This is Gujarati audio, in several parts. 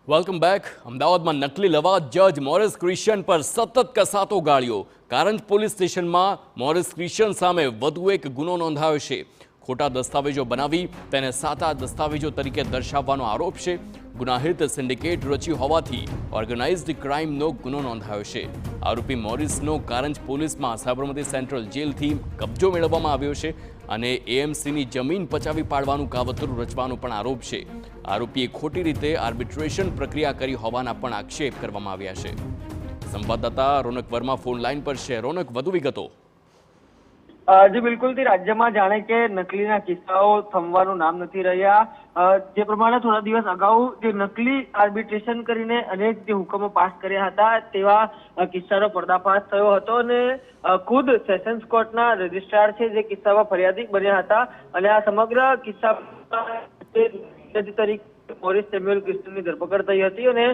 Welcome back. અમદાવાદમાં નકલી લવાદ જજ મોરિસ ક્રિશ્ચિયન પર સતત કસાતો ગાળ્યો। કારંજ પોલીસ સ્ટેશનમાં મોરિસ ક્રિશ્ચિયન સામે વધુ એક ગુનો નોંધાયો છે। ખોટા દસ્તાવેજો બનાવી તેને સાચા દસ્તાવેજો તરીકે દર્શાવવાનો આરોપ છે। ગુનાહિત સિન્ડિકેટ રચ્યું હોવાથી ઓર્ગેનાઇઝડ ક્રાઇમનો ગુનો નોંધાયો છે। આરોપી મોરિસનો કારંજ પોલીસમાં સાબરમતી સેન્ટ્રલ જેલથી કબજો મેળવવામાં આવ્યો છે અને એએમસીની જમીન પચાવી પાડવાનું કાવતરું રચવાનો પણ આરોપ છે। આરોપીએ ખોટી રીતે આર્બિટ્રેશન પ્રક્રિયા કરી હોવાના પણ આક્ષેપ કરવામાં આવ્યા છે। સંવાદદાતા રોનક વર્મા ફોન લાઈન પર છે। રોનક, વધુ વિગતો। જી બિલકુલ થી રાજ્યમાં જાણે કે નકલીના કિસ્સાઓ થમવાનું નામ નથી રહ્યા। જે પ્રમાણે થોડા દિવસ અગાઉ જે નકલી આર્બિટ્રેશન કરીને અનેક જે હુકમો પાસ કર્યા હતા તેવા કિસ્સાનો પર્દાફાશ થયો હતો અને ખુદ સેશન્સ કોર્ટના રજિસ્ટ્રાર છે જે કિસ્સામાં ફરિયાદી બન્યા હતા અને આ સમગ્ર કિસ્સામાં તરીકે મોરિસ સેમ્યુઅલ ક્રિશ્ચિયનની ધરપકડ થઈ હતી અને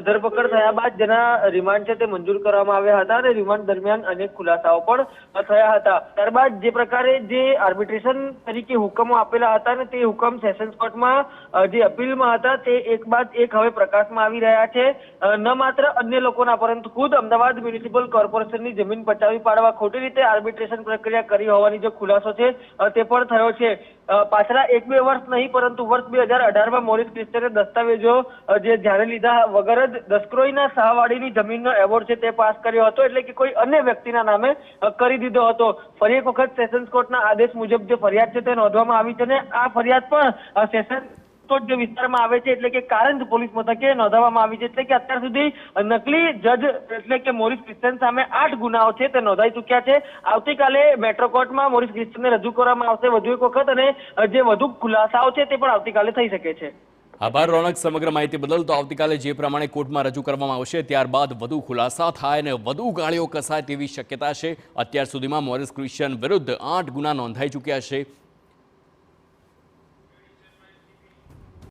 ધરપકડ થયા બાદ જેના રિમાન્ડ છે તે મંજૂર કરવામાં આવ્યા હતા અને રિમાન્ડ દરમિયાન અનેક ખુલાસાઓ પણ થયા હતા। ત્યારબાદ જે પ્રકારે જે આર્બિટ્રેશન તરીકે હુકમો આપેલા હતા ને તે હુકમ સેશન્સ કોર્ટમાં જે અપીલમાં હતા તે એક બાદ એક હવે પ્રકાશમાં આવી રહ્યા છે। ન માત્ર અન્ય લોકોના પરંતુ ખુદ અમદાવાદ મ્યુનિસિપલ કોર્પોરેશનની જમીન પચાવી પાડવા ખોટી રીતે આર્બિટ્રેશન પ્રક્રિયા કરી હોવાની જે ખુલાસો છે તે પણ થયો છે। પાછલા 1-2 વર્ષ નહીં પરંતુ વર્ષ 2018માં મોરિસ ક્રિશ્ચિયને દસ્તાવેજો જે ધ્યાને લીધા વગર જ દસક્રોઈના શાહવાડીની જમીનનો એવોર્ડ છે તે પાસ કર્યો હતો, એટલે કે કોઈ અન્ય વ્યક્તિના નામે કરી દીધો હતો। ફરી એક વખત સેશન્સ કોર્ટના આદેશ મુજબ જે ફરિયાદ છે તે નોંધવામાં આવી છે અને આ ફરિયાદ પણ સેશન્સ કોર્ટ જે વિસ્તારમાં આવે છે એટલે કે કારંજ પોલીસ મથકે નોંધવામાં આવી છે। એટલે કે અત્યાર સુધી નકલી જજ એટલે કે મોરિસ ક્રિશ્ચિયન સામે 8 ગુનાઓ છે તે નોંધાઈ ચૂક્યા છે। આવતીકાલે મેટ્રો કોર્ટમાં મોરિસ ક્રિશ્ચિયનને રજૂ કરવામાં આવશે વધુ એક વખત અને જે વધુ ખુલાસાઓ છે તે પણ આવતીકાલે થઈ શકે છે। આભાર રોનક, સમગ્ર માહિતી બદલ। તો આવતીકાલે જે પ્રમાણે કોર્ટમાં રજૂ કરવામાં આવશે ત્યારબાદ વધુ ખુલાસા થાય અને વધુ ગાળીઓ કસાય તેવી શક્યતા છે। અત્યાર સુધીમાં મોરિસ ક્રિશ્ચિયન વિરુદ્ધ 8 ગુના નોંધાઈ ચૂક્યા છે।